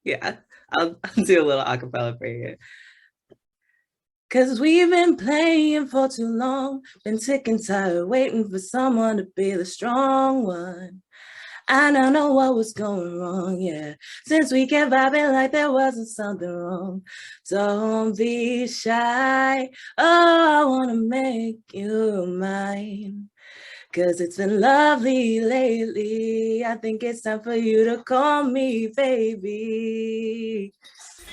Yeah, I'll do a little acapella for you. Cause we've been playing for too long, been sick and tired, waiting for someone to be the strong one. I don't know what was going wrong, yeah. Since we kept vibing like there wasn't something wrong. Don't be shy. Oh, I wanna make you mine. Cause it's been lovely lately. I think it's time for you to call me baby.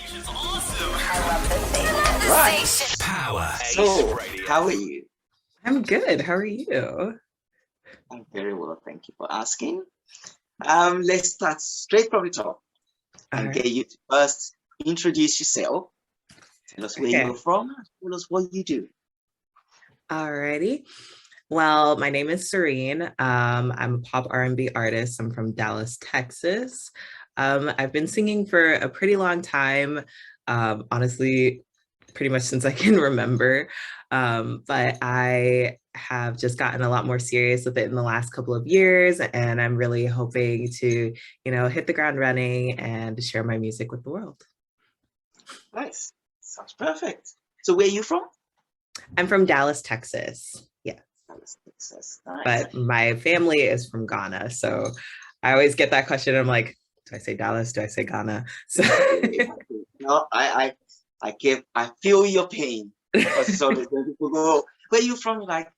It's awesome. I love this station. Right. Power. So, how are you? I'm good. How are you? I'm very well, thank you for asking. Let's start straight from the top All and right. get you to first introduce yourself. Tell us where Okay. you're from. Tell us what you do. Alrighty. Well, my name is Serene. I'm a pop R&B artist. I'm from Dallas, Texas. I've been singing for a pretty long time, honestly, pretty much since I can remember. But I have just gotten a lot more serious with it in the last couple of years, and I'm really hoping to, hit the ground running and share my music with the world. Nice. Sounds perfect. So, where are you from? I'm from Dallas, Texas. Yeah. Dallas, Texas. Nice. But my family is from Ghana. So I always get that question. I'm like, do I say Dallas? Do I say Ghana? So No, I feel your pain. Because so when people go, where are you from? Like,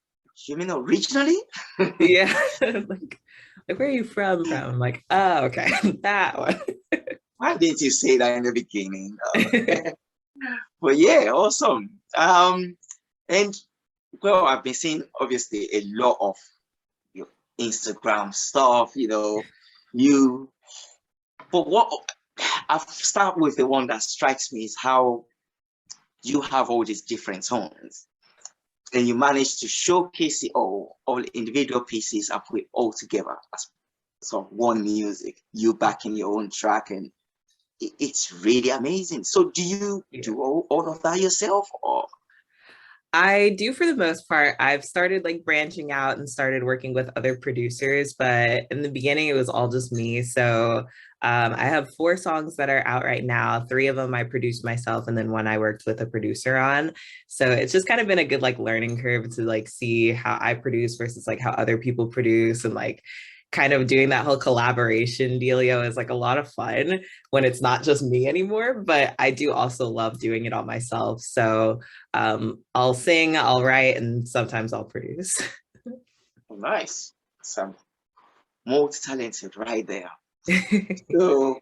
you mean originally? yeah, like where are you from? I'm like, oh, okay, that one. Why didn't you say that in the beginning? But yeah, awesome. And well, I've been seeing obviously a lot of your Instagram stuff, you. But what I'll start with the one that strikes me is how you have all these different tones and you manage to showcase it all individual pieces and put it all together as sort of one music, you back in your own track, and it's really amazing. So do you Yeah. do all of that yourself, or? I do for the most part. I've started like branching out and started working with other producers, but in the beginning it was all just me. So I have 4 songs that are out right now. 3 of them I produced myself, and then one I worked with a producer on. So it's just kind of been a good like learning curve to like see how I produce versus like how other people produce, and like kind of doing that whole collaboration dealio is like a lot of fun when it's not just me anymore. But I do also love doing it all myself. So I'll sing, I'll write, and sometimes I'll produce. Oh, nice. Some multi-talented right there. So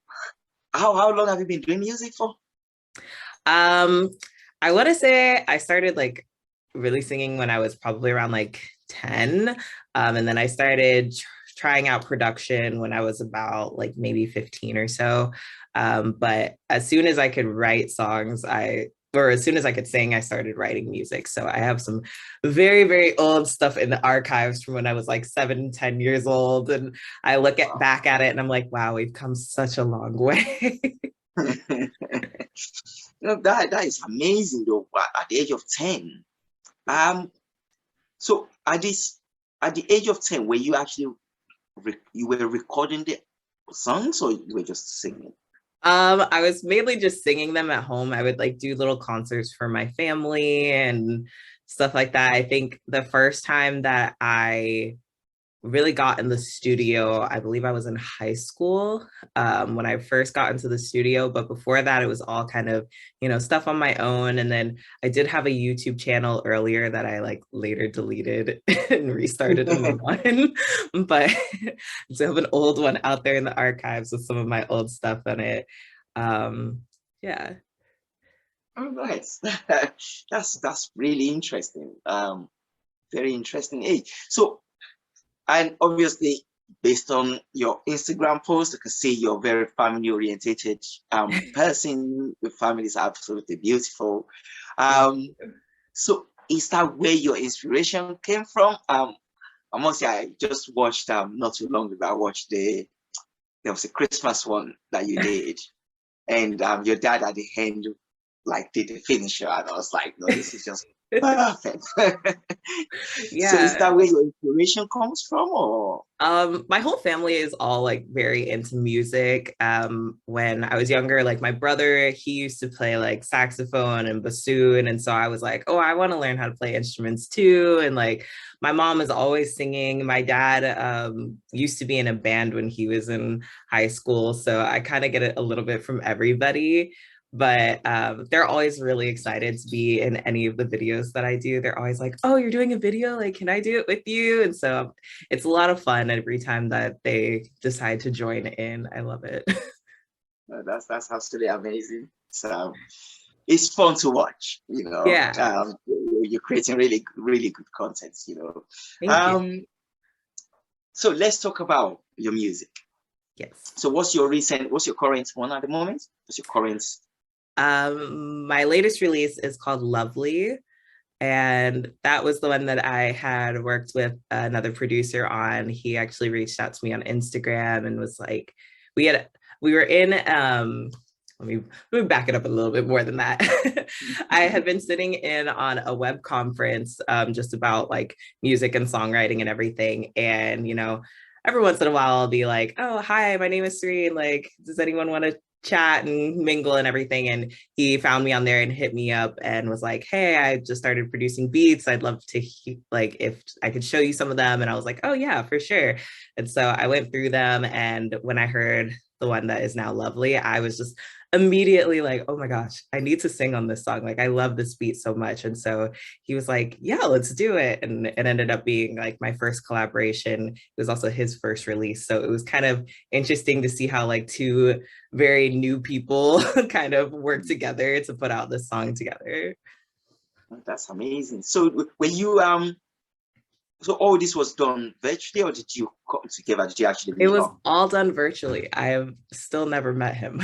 how long have you been doing music for? um, I want to say I started like really singing when I was probably around like 10. And then I started trying out production when I was about like maybe 15 or so. But as soon as I could write songs, or as soon as I could sing, I started writing music. So I have some very, very old stuff in the archives from when I was like 7, 10 years old. And I look back at it and I'm like, wow, we've come such a long way. That is amazing though. At the age of 10. Um, so at the age of 10, were you actually you were recording the songs or you were just singing? I was mainly just singing them at home. I would like do little concerts for my family and stuff like that. I think the first time that I really got in the studio, I believe I was in high school when I first got into the studio. But before that, it was all kind of, stuff on my own. And then I did have a YouTube channel earlier that I like later deleted and restarted a new one. But so I have an old one out there in the archives with some of my old stuff on it. Yeah. Oh, nice. That's really interesting. Very interesting age. So, and obviously, based on your Instagram post, I can see you're a very family oriented person. Your family is absolutely beautiful. Um, so is that where your inspiration came from? I must say I just watched not too long ago. I watched there was a Christmas one that you did, and your dad at the end like did the finisher, and I was like, no, this is just Perfect. So is Yeah. that where your inspiration comes from, or? My whole family is all like very into music. When I was younger, like my brother, he used to play like saxophone and bassoon. And so I was like, oh, I want to learn how to play instruments too. And like my mom is always singing. My dad used to be in a band when he was in high school. So I kind of get it a little bit from everybody. But they're always really excited to be in any of the videos that I do. They're always like, oh, you're doing a video? Like, can I do it with you? And so it's a lot of fun every time that they decide to join in. I love it. That's absolutely amazing. So it's fun to watch. Yeah, You're creating really really good content. thank you. Um, so let's talk about your music. Yes. So what's your current one at the moment? What's your current? My latest release is called Lovely. And that was the one that I had worked with another producer on. He actually reached out to me on Instagram and was like, we were in let me back it up a little bit more than that. I had been sitting in on a web conference just about like music and songwriting and everything. And, every once in a while I'll be like, oh, hi, my name is Serene. Like, does anyone want to chat and mingle and everything? And he found me on there and hit me up and was like, hey, I just started producing beats. I'd love to like if I could show you some of them. And I was like, oh yeah, for sure. And so I went through them, and when I heard the one that is now Lovely, I was just immediately like, oh my gosh, I need to sing on this song. Like, I love this beat so much. And so he was like, yeah, let's do it. And it ended up being like my first collaboration. It was also his first release. So it was kind of interesting to see how like two very new people kind of work together to put out this song together. That's amazing. So when you so all this was done virtually, or did you come together? Did you actually It meet was up? all done virtually. I have still never met him.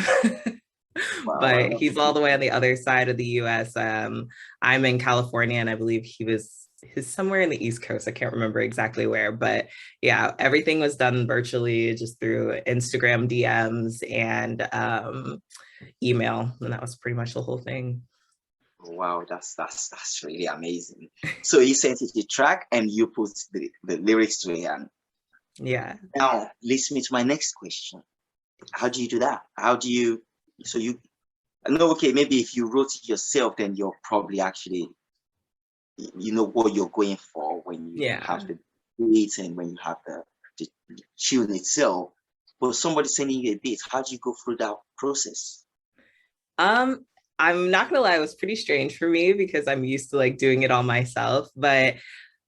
But Wow. he's all the way on the other side of the US. I'm in California, and I believe he's somewhere in the East Coast. I can't remember exactly where, but yeah, everything was done virtually just through Instagram DMs and email. And that was pretty much the whole thing. Wow, that's really amazing. So he sent you the track and you put the lyrics to it. And Yeah. now leads me to my next question. How do you do that? How do you so you I know, okay, maybe if you wrote it yourself, then you're probably actually you know what you're going for when you Yeah. have the beat and when you have the tune itself. But somebody sending you a beat, how do you go through that process? Um, I'm not gonna lie, it was pretty strange for me because I'm used to like doing it all myself, but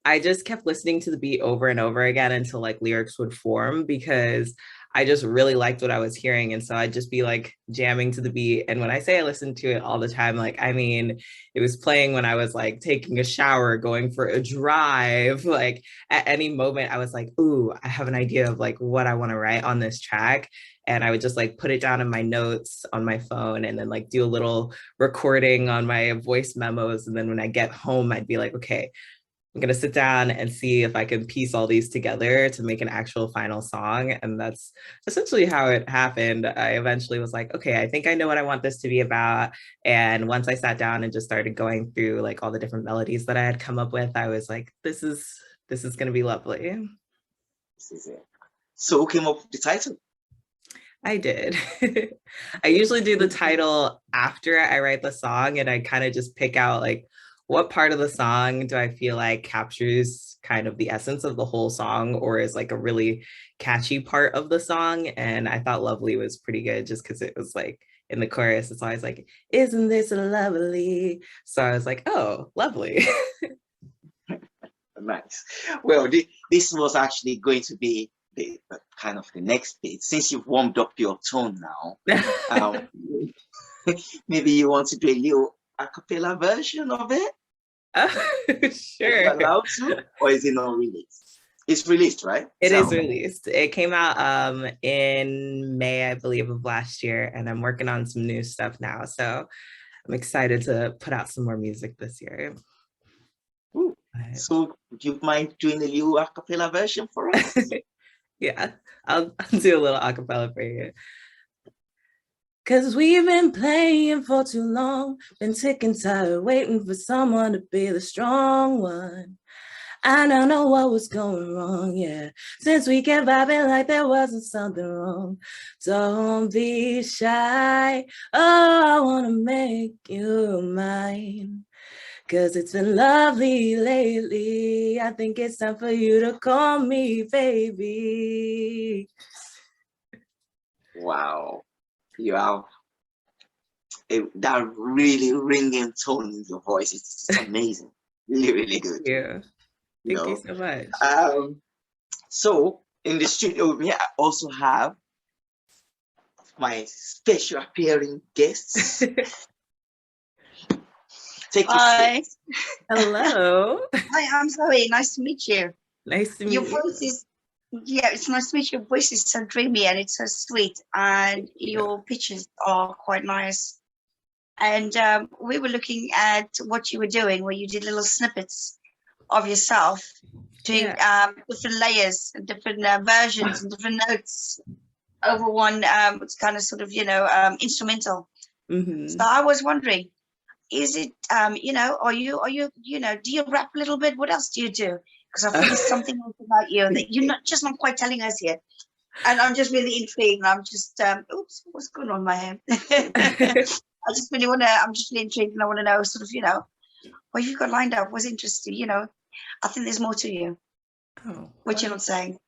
I just kept listening to the beat over and over again until like lyrics would form, because I just really liked what I was hearing. And so I'd just be like jamming to the beat. And when I say I listened to it all the time, like, I mean, it was playing when I was like taking a shower, going for a drive, like at any moment, I was like, ooh, I have an idea of like what I want to write on this track. And I would just like put it down in my notes on my phone and then like do a little recording on my voice memos. And then when I get home, I'd be like, okay, I'm going to sit down and see if I can piece all these together to make an actual final song. And that's essentially how it happened. I eventually was like, okay, I think I know what I want this to be about. And once I sat down and just started going through like all the different melodies that I had come up with, I was like, this is going to be lovely. This is it. So who came up with the title? I did. I usually do the title after I write the song, and I kind of just pick out like what part of the song do I feel like captures kind of the essence of the whole song or is like a really catchy part of the song. And I thought Lovely was pretty good just because it was like in the chorus, it's always like, isn't this lovely? So I was like, oh, lovely. Nice. Well, this was actually going to be the kind of the next bit. Since you've warmed up your tone now, um, maybe you want to do a little a cappella version of it? Oh, Are you sure. allowed to? Or is it not released? It's released, right? It is So, released. It came out in May, I believe, of last year, and I'm working on some new stuff now. So I'm excited to put out some more music this year. ooh. So would you mind doing a little a cappella version for us? Yeah, I'll do a little acapella for you. 'Cause we've been playing for too long, been sick and tired, waiting for someone to be the strong one. I don't know what was going wrong, yeah. Since we kept vibing like there wasn't something wrong. Don't be shy, oh, I wanna make you mine. 'Cause it's been lovely lately. I think it's time for you to call me baby. Wow. You have that really ringing tone in your voice. It's amazing. Really, really good. Yeah. You Thank you know. so much. So in the studio with me, I also have my special appearing guests. Take your Hi. seat. Hello. Hi, I'm Zoe. Nice to meet you. Nice to Your meet you. voice is, yeah, it's nice to meet you. Your voice is so dreamy and it's so sweet, and your pictures are quite nice. And we were looking at what you were doing, where you did little snippets of yourself, doing different layers and different versions and different notes over one it's kind of sort of, instrumental. Mm-hmm. So I was wondering, is it are you do you rap a little bit? What else do you do? Because I think there's something else about you that you're not quite telling us yet, and I'm just really intrigued. I'm just oops, what's going on in my head? I'm just really intrigued, and I want to know sort of what you've got lined up. Was interesting. I think there's more to you, what you're not saying.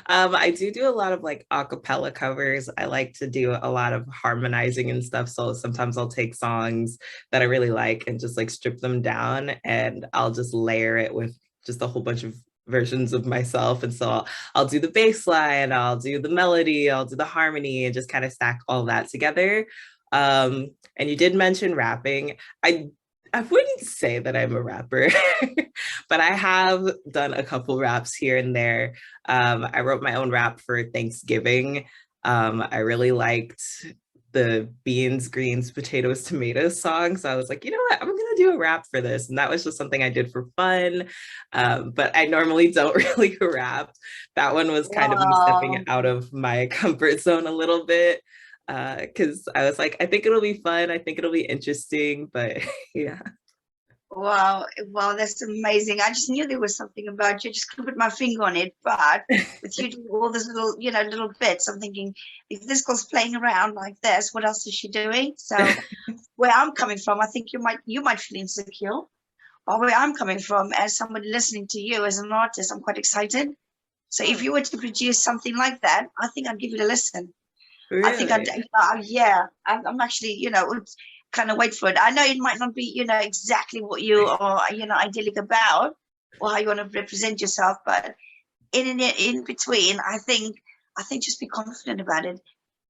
I do a lot of like acapella covers. I like to do a lot of harmonizing and stuff. So sometimes I'll take songs that I really like and just like strip them down, and I'll just layer it with just a whole bunch of versions of myself. And so I'll do the bass line, I'll do the melody, I'll do the harmony, and just kind of stack all that together. And you did mention rapping. I wouldn't say that I'm a rapper, but I have done a couple raps here and there. I wrote my own rap for Thanksgiving. I really liked the beans, greens, potatoes, tomatoes song. So I was like, you know what? I'm going to do a rap for this. And that was just something I did for fun. But I normally don't really rap. That one was kind of me stepping out of my comfort zone a little bit. Because I was like, I think it'll be fun. I think it'll be interesting. But yeah. Wow, that's amazing. I just knew there was something about you. I just couldn't put my finger on it. But with you doing all those little bits, I'm thinking, if this girl's playing around like this, what else is she doing? So where I'm coming from, I think you might feel insecure. Or where I'm coming from, as somebody listening to you as an artist, I'm quite excited. So if you were to produce something like that, I think I'd give it a listen. Really? I think I'm actually, kind of wait for it. I know it might not be, exactly what you are, idyllic about or how you want to represent yourself, but in between, I think just be confident about it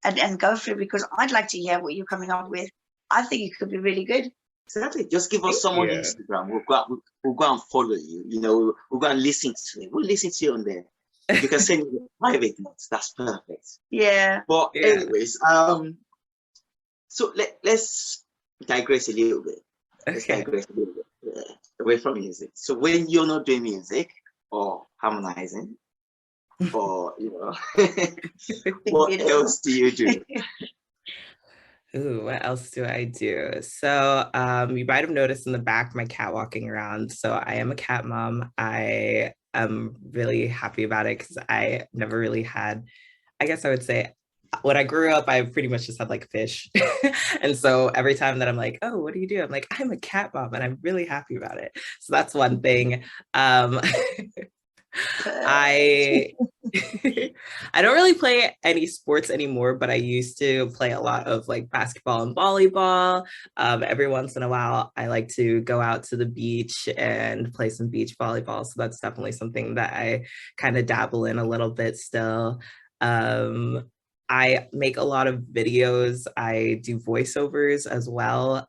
and go for it, because I'd like to hear what you're coming up with. I think it could be really good. Exactly. Just give us some on Instagram. We'll go and follow you. We'll go and listen to it. We'll listen to you on there. You can send me private notes. That's perfect. Yeah. But anyways, so let's digress a little bit. Let's digress a little bit away from music. So when you're not doing music or harmonizing, or what else do you do? Ooh, what else do I do? So you might have noticed in the back my cat walking around. So I am a cat mom. I am really happy about it because I never really had, I guess I would say, when I grew up, I pretty much just had like fish. And so every time that I'm like, oh, what do you do? I'm like, I'm a cat mom and I'm really happy about it. So that's one thing. I I don't really play any sports anymore, but I used to play a lot of like basketball and volleyball. Every once in a while, I like to go out to the beach and play some beach volleyball. So that's definitely something that I kind of dabble in a little bit still. I make a lot of videos. I do voiceovers as well.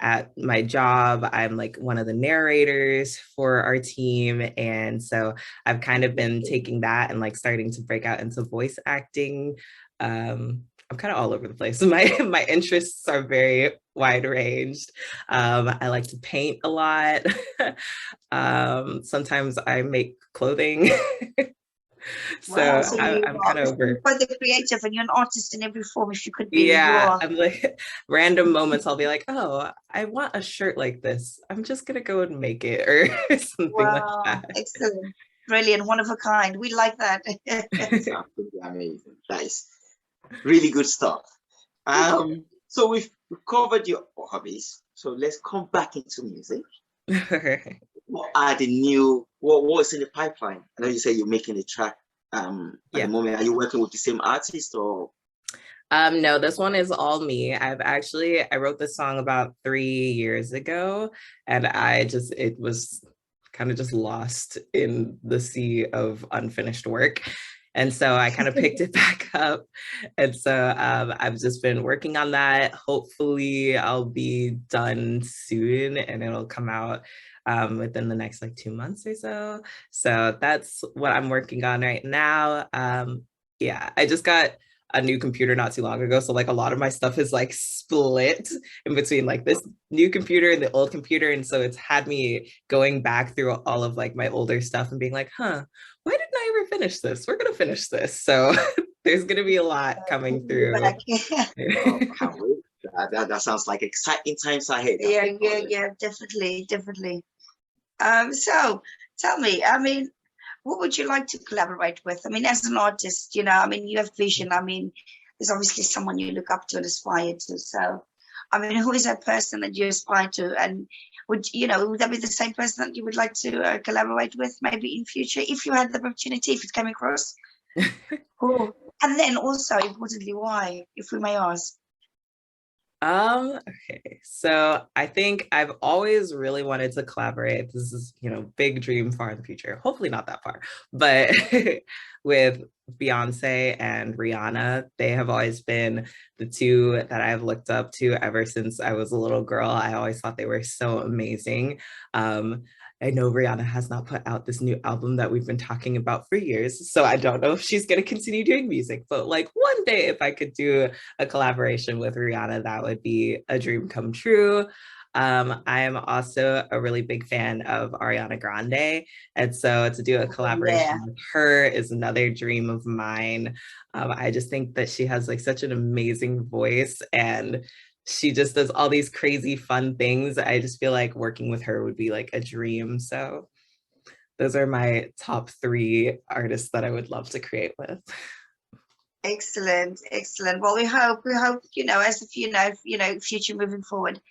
At my job, I'm like one of the narrators for our team. And so I've kind of been taking that and like starting to break out into voice acting. I'm kind of all over the place. My interests are very wide ranged. I like to paint a lot. Sometimes I make clothing. Wow, So so you I'm are kind of over. quite the creative and you're an artist in every form if you could be. You Yeah, are. I'm like random moments I'll be like, oh, I want a shirt like this. I'm just gonna go and make it or something like Wow, that. excellent. Brilliant, one of a kind. We like that. It's absolutely amazing. That is really good stuff. So we've covered your hobbies. So let's come back into music. What are the new what's in the pipeline? I know you say you're making a track at Yeah. the moment. Are you working with the same artist or No, this one is all me. I wrote this song about 3 years ago, and it was kind of just lost in the sea of unfinished work. And so I kind of picked it back up. And so I've just been working on that. Hopefully I'll be done soon and it'll come out within the next like 2 months or so. So that's what I'm working on right now. Yeah, I just got a new computer not too long ago. So like a lot of my stuff is like split in between like this new computer and the old computer. And so it's had me going back through all of like my older stuff and being like, huh, why didn't I ever finish this? We're gonna finish this. So there's gonna be a lot coming through. oh, can't wait. That sounds like exciting times ahead. Yeah, definitely, definitely. So tell me, I mean, who would you like to collaborate with? I mean, as an artist, you know, I mean, you have vision. I mean, there's obviously someone you look up to and aspire to. So, I mean, who is that person that you aspire to? And would that be the same person that you would like to collaborate with maybe in future if you had the opportunity, if it came across? Cool. And then also, importantly, why, if we may ask? Okay. So I think I've always really wanted to collaborate. This is, big dream far in the future. Hopefully not that far, but with Beyonce and Rihanna, they have always been the two that I've looked up to ever since I was a little girl. I always thought they were so amazing. I know Rihanna has not put out this new album that we've been talking about for years, so I don't know if she's going to continue doing music, but like one day if I could do a collaboration with Rihanna, that would be a dream come true. I am also a really big fan of Ariana Grande, and so to do a collaboration Yeah. with her is another dream of mine. I just think that she has like such an amazing voice, and she just does all these crazy fun things. I just feel like working with her would be like a dream. So those are my top 3 artists that I would love to create with. Excellent, excellent. Well, we hope, as if future moving forward,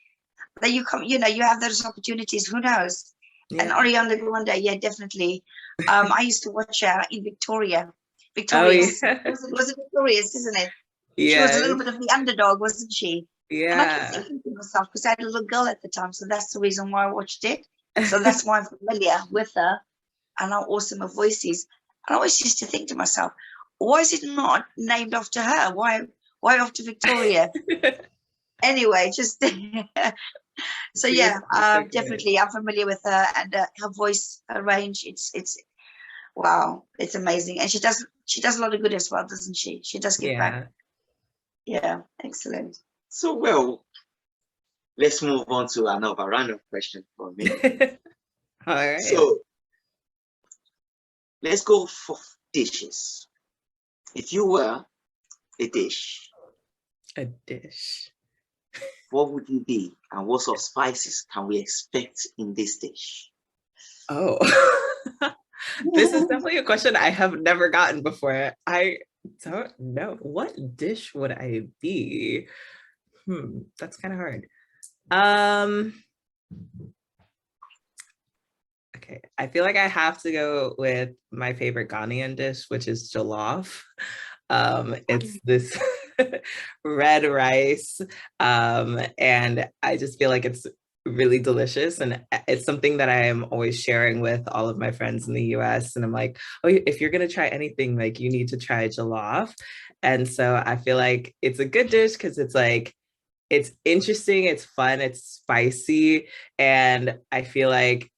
that you come, you have those opportunities. Who knows? And Yeah. Ariana Grande, yeah, definitely. I used to watch her in Victoria. Oh Victorious. yeah. Was it Victorious, isn't it? She was a Yeah. little bit of the underdog, wasn't she? And I kept Yeah. thinking to myself, because I had a little girl at the time, so that's the reason why I watched it. So that's why I'm familiar with her and how awesome her voice is. And I always used to think to myself, why is it not named after her? Why after Victoria? Anyway, just so yeah, definitely I'm familiar with her and her voice, her range. It's wow, it's amazing, and she does a lot of good as well, doesn't she? She does give back. Yeah, excellent. so well? Let's move on to another random question for me. All right. So let's go for dishes. If you were a dish, A dish. what would you be, and what sort of spices can we expect in this dish? Oh, this is definitely a question I have never gotten before. I don't know. What dish would I be? That's kind of hard. Okay, I feel like I have to go with my favorite Ghanaian dish, which is jollof. It's this red rice, and I just feel like it's really delicious, and it's something that I am always sharing with all of my friends in the US. And I'm like, oh, if you're gonna try anything, like you need to try jollof. And so I feel like it's a good dish because it's like it's interesting, it's fun, it's spicy, and I feel like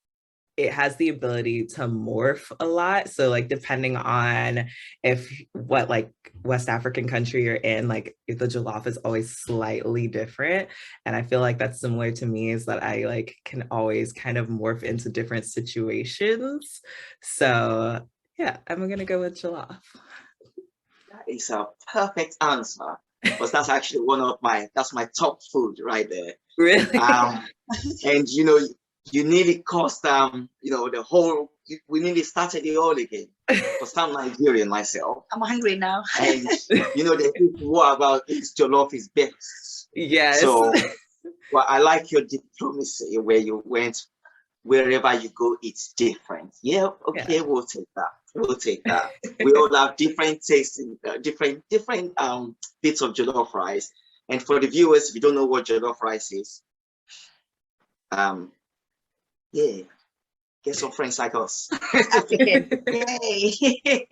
it has the ability to morph a lot. So like depending on if what like West African country you're in, like the jollof is always slightly different. And I feel like that's similar to me, is that I like can always kind of morph into different situations. So Yeah, I'm gonna go with jollof. That is a perfect answer. Because that's actually that's my top food right there. Really? And you nearly cost we nearly started it all again. Because I'm Nigerian myself. I'm hungry now. And the war about is jollof is best. Yes. So well, I like your diplomacy where you went wherever you go, it's different. Yeah, okay, yeah. We'll take that. We'll take that. We all have different tastes in different bits of jollof rice. And for the viewers, if you don't know what jollof rice is, yeah, get some friends like us. African. Yay.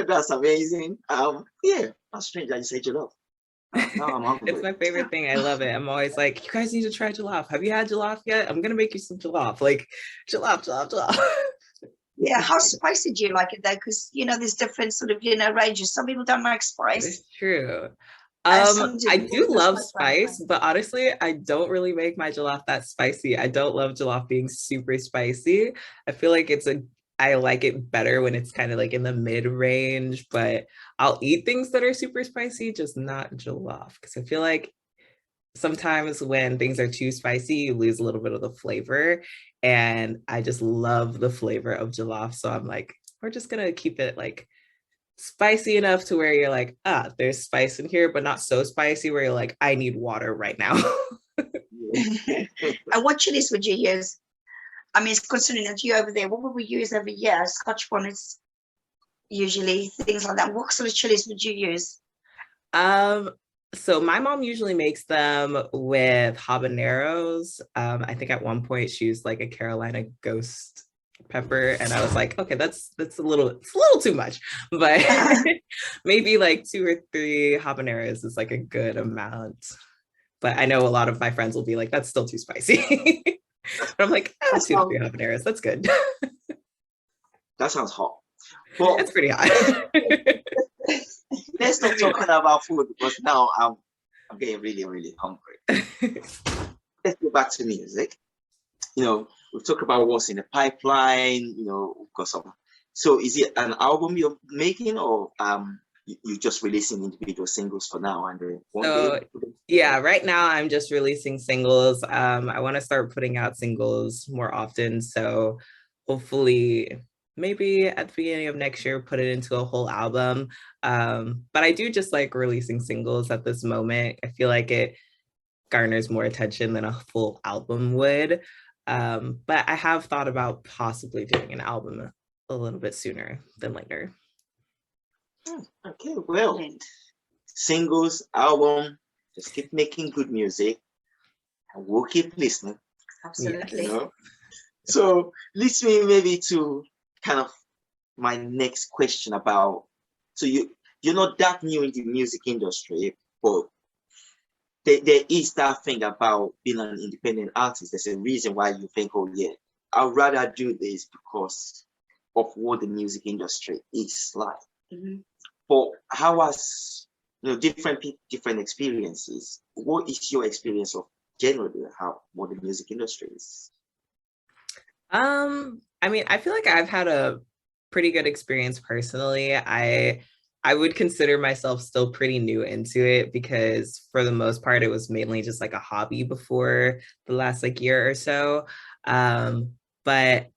That's amazing. Yeah, that's strange that you say jollof. No, I'm hungry. It's my favorite thing. I love it. I'm always like, you guys need to try jollof. Have you had jollof yet? I'm gonna make you some jollof. Like jollof. Yeah, how spicy do you like it though? Because there's different sort of ranges. Some people don't like spice. It's true. I do love spice, but honestly, I don't really make my jollof that spicy. I don't love jollof being super spicy. I feel like I like it better when it's kind of like in the mid range, but I'll eat things that are super spicy, just not jollof. Because I feel like sometimes when things are too spicy, you lose a little bit of the flavor. And I just love the flavor of jollof. So I'm like, we're just gonna keep it like spicy enough to where you're like, there's spice in here, but not so spicy where you're like, I need water right now. And what chilies would you use? I mean, considering that you over there, what would we use over here? Scotch bonnets, usually, things like that. What sort of chilies would you use? So my mom usually makes them with habaneros. I think at one point she used like a Carolina ghost pepper, and I was like, okay, it's a little too much, but maybe like 2 or 3 habaneros is like a good amount. But I know a lot of my friends will be like, that's still too spicy. But I'm like, 2 to 3 habaneros, that's good. That sounds hot. Well, it's pretty hot. Let's not talking about food because now I'm getting really, really hungry. Let's go back to music. We've talked about what's in the pipeline, we've got some. So is it an album you're making, or you're just releasing individual singles for now? And yeah, right now I'm just releasing singles. I want to start putting out singles more often. So hopefully maybe at the beginning of next year, put it into a whole album. But I do just like releasing singles at this moment. I feel like it garners more attention than a full album would. But I have thought about possibly doing an album a little bit sooner than later. Okay, well, singles, album, just keep making good music and we'll keep listening. Absolutely. So leads me maybe to kind of my next question about, so you're not that new in the music industry, but there is that thing about being an independent artist. There's a reason why you think, oh yeah, I'd rather do this because of what the music industry is like. Mm-hmm. But how was different experiences? What is your experience of generally what the music industry is? I mean, I feel like I've had a pretty good experience personally. I would consider myself still pretty new into it because for the most part, it was mainly just like a hobby before the last like year or so. But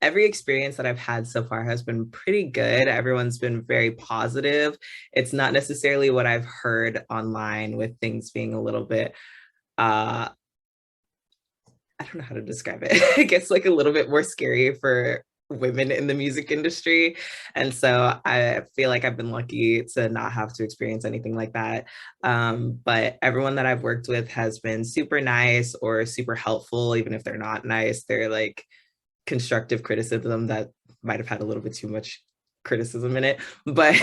every experience that I've had so far has been pretty good. Everyone's been very positive. It's not necessarily what I've heard online with things being a little bit, I don't know how to describe it. It gets like a little bit more scary for women in the music industry. And so I feel like I've been lucky to not have to experience anything like that. But everyone that I've worked with has been super nice or super helpful. Even if they're not nice, they're like constructive criticism that might have had a little bit too much criticism in it. But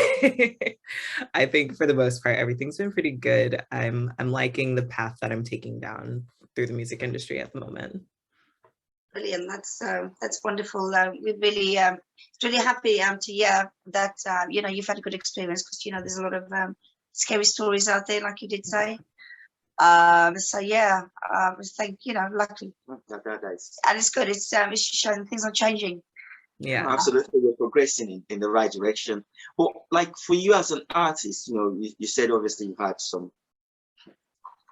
I think for the most part, everything's been pretty good. I'm liking the path that I'm taking down through the music industry at the moment. Brilliant. That's wonderful. We're really happy to hear that you've had a good experience because there's a lot of scary stories out there, like you did say. So yeah, I think luckily, and it's good. It's showing things are changing. Yeah. Absolutely, we're progressing in the right direction. But like for you as an artist, you said obviously you've had some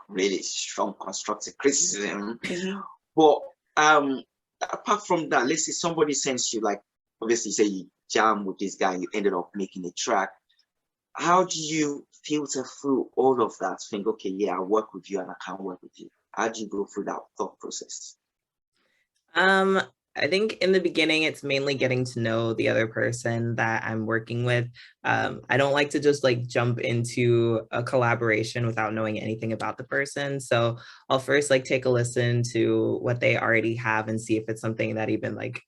really strong constructive criticism. Mhm. But apart from that, let's say somebody sends you, like, obviously say you jam with this guy, you ended up making a track. How do you filter through all of that? Think, okay, yeah, I work with you and I can't work with you. How do you go through that thought process? Um, I think in the beginning, it's mainly getting to know the other person that I'm working with. I don't like to just like jump into a collaboration without knowing anything about the person. So I'll first like take a listen to what they already have and see if it's something that even like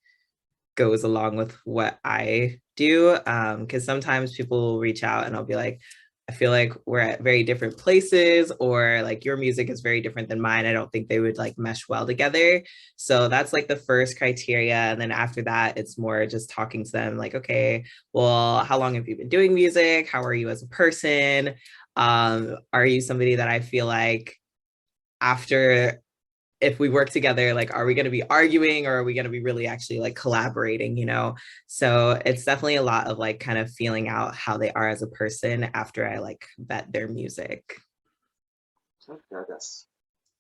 goes along with what I do. Because sometimes people reach out and I'll be like, I feel like we're at very different places, or like your music is very different than mine. I don't think they would like mesh well together. So that's like the first criteria. And then after that, it's more just talking to them like, okay, well, how long have you been doing music? How are you as a person? Are you somebody that I feel like after, if we work together, like, are we going to be arguing or are we going to be really actually like collaborating, So it's definitely a lot of like kind of feeling out how they are as a person after I like vet their music. Okay, that's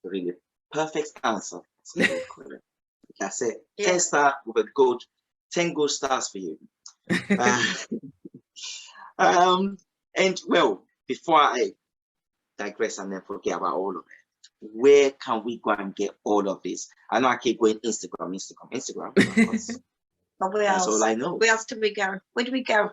really perfect answer. That's it. Yeah. 10 star with a good 10 gold stars for you. Uh, and well, before I digress and then forget about all of it, where can we go and get all of this? I know I keep going Instagram. But where That's else? all I know. Where else do we go? Where do we go?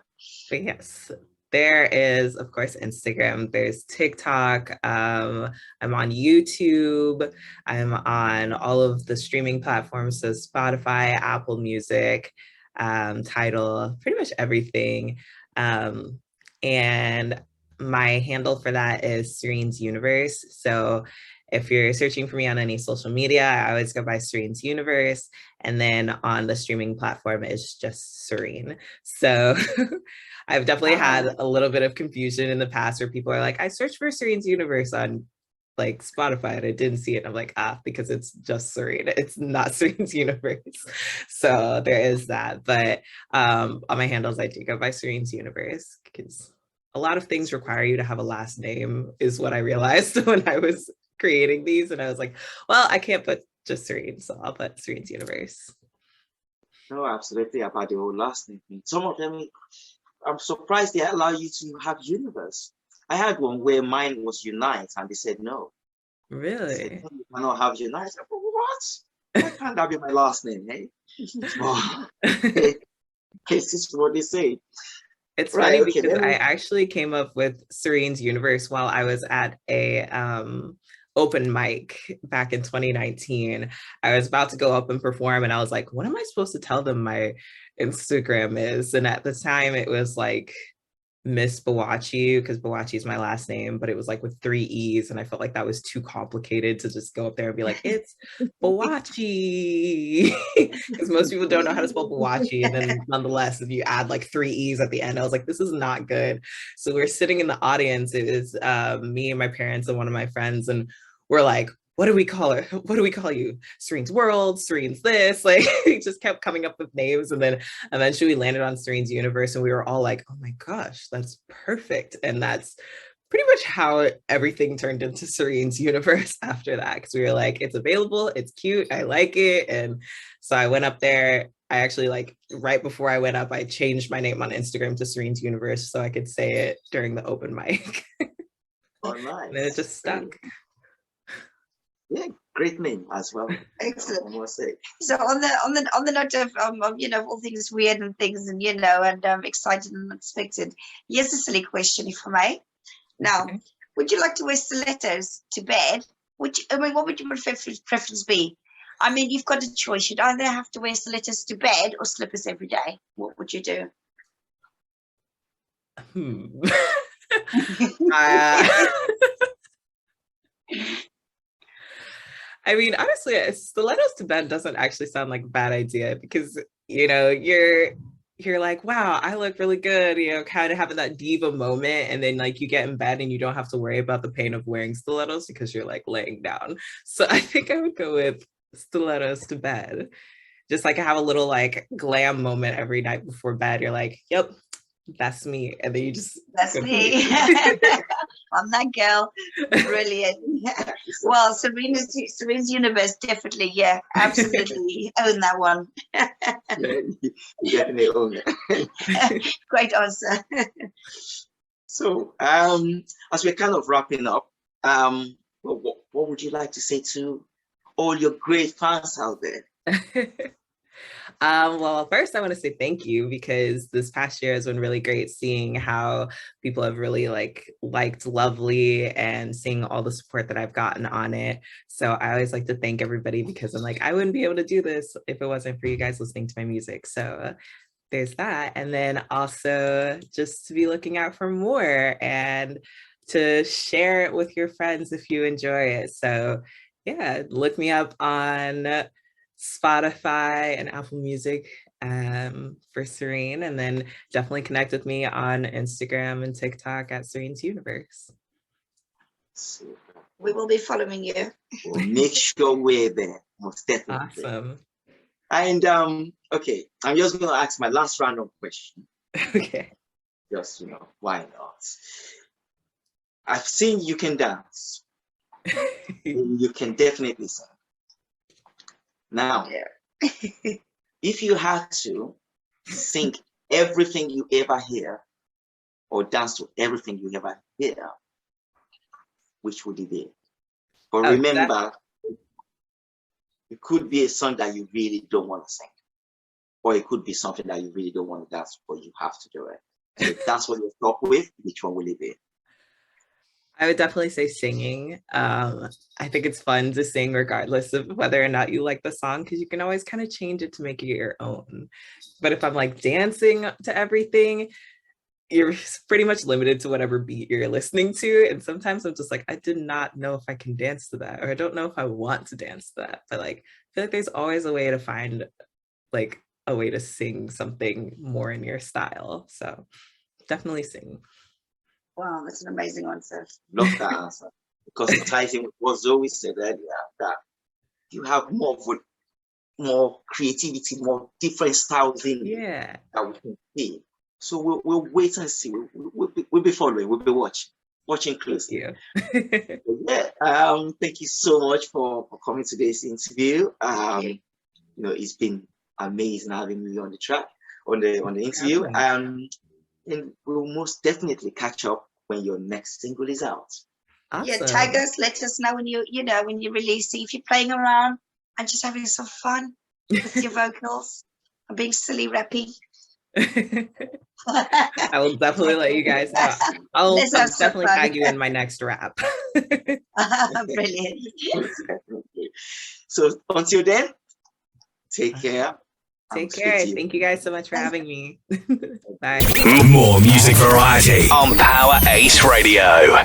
But yes, there is, of course, Instagram. There's TikTok. I'm on YouTube. I'm on all of the streaming platforms, so Spotify, Apple Music, Tidal, pretty much everything. And my handle for that is Serene's Universe. So if you're searching for me on any social media, I always go by Serene's Universe. And then on the streaming platform, it's just Serene. So I've definitely had a little bit of confusion in the past where people are like, I searched for Serene's Universe on like Spotify and I didn't see it. I'm like, because it's just Serene. It's not Serene's Universe. So there is that. But on my handles, I do go by Serene's Universe because a lot of things require you to have a last name, is what I realized when I was creating these. And I was like, well, I can't put just Serene, so I'll put Serene's Universe. No, absolutely, about the whole last name. Some of them, I'm surprised they allow you to have Universe. I had one where mine was Unite, and they said no. Really? They said, no, you cannot have Unite. I said, what? Why can't that be my last name, hey? Well, this is what they say. It's Right, funny okay, because I actually came up with Serene's Universe while I was at a open mic back in 2019. I was about to go up and perform and I was like, what am I supposed to tell them my Instagram is? And at the time it was like Miss Bawachi, because Bawachi is my last name, but it was like with 3 E's, and I felt like that was too complicated to just go up there and be like, it's Bawachi, because most people don't know how to spell Bawachi, and then nonetheless, if you add like 3 E's at the end, I was like, this is not good. So we're sitting in the audience. It was me and my parents and one of my friends, and we're like, what do we call it? What do we call you? Serene's World, Serene's this. Like, we just kept coming up with names. And then eventually we landed on Serene's Universe. And we were all like, oh my gosh, that's perfect. And that's pretty much how everything turned into Serene's Universe after that. Because we were like, it's available, it's cute, I like it. And so I went up there. I actually, like, right before I went up, I changed my name on Instagram to Serene's Universe so I could say it during the open mic. Oh, nice. And it just stuck. Yeah, great name as well. Excellent. I must say. So on the note of all things weird and things and excited and unexpected, here's a silly question, if I may. Now, Okay. would you like to wear stilettos to bed? What would your preference be? I mean, you've got a choice. You'd either have to wear stilettos to bed or slippers every day. What would you do? I mean, honestly, stilettos to bed doesn't actually sound like a bad idea because, you're like, wow, I look really good, kind of having that diva moment. And then like you get in bed and you don't have to worry about the pain of wearing stilettos because you're like laying down. So I think I would go with stilettos to bed. just like have a little like glam moment every night before bed. You're like, yep, that's me. And then you just That's go to me. sleep. I'm that girl. Brilliant. Well, Serene's universe, definitely. Yeah, absolutely. Own that one. Yeah, you definitely own it. Great answer. So, as we're kind of wrapping up, what would you like to say to all your great fans out there? Well, first I want to say thank you because this past year has been really great seeing how people have really liked Lovely and seeing all the support that I've gotten on it. So I always like to thank everybody because I'm like, I wouldn't be able to do this if it wasn't for you guys listening to my music. So there's that. And then also just to be looking out for more and to share it with your friends if you enjoy it. So yeah, look me up on Spotify and Apple Music for Serene, and then definitely connect with me on Instagram and TikTok at Serene's Universe. Super. We will be following you. We'll make sure we're there, most definitely. Awesome. And okay, I'm just going to ask my last random question. Okay. Just, why not? I've seen you can dance. You can definitely sing. Now, Yeah. if you had to sing everything you ever hear or dance to everything you ever hear, which would it be? But remember, it could be a song that you really don't want to sing, or it could be something that you really don't want to dance, but you have to do it. So if that's what you're stuck with, which one will it be? I would definitely say singing. I think it's fun to sing regardless of whether or not you like the song, because you can always kind of change it to make it your own. But if I'm like dancing to everything, you're pretty much limited to whatever beat you're listening to. And sometimes I'm just like, I did not know if I can dance to that, or I don't know if I want to dance to that. But like, I feel like there's always a way to find like a way to sing something more in your style. So definitely sing. Wow, that's an amazing answer. Love that answer. Because it ties in with what Zoe said earlier, that you have more creativity, more different styles in you that we can see. So we'll wait and see. We'll be following. We'll be watching closely. Thank you. Yeah. Thank you so much for coming to this interview. It's been amazing having you on the track on the interview. And we'll most definitely catch up when your next single is out. Awesome. Yeah, tag us, let us know when you release it, if you're playing around and just having some fun with your vocals and being silly rappy. I will definitely let you guys know. I'll definitely tag you in my next rap. Brilliant. So until then, take care. Take care. Thank you guys so much for having me. Bye. More music variety on Power 8 Radio.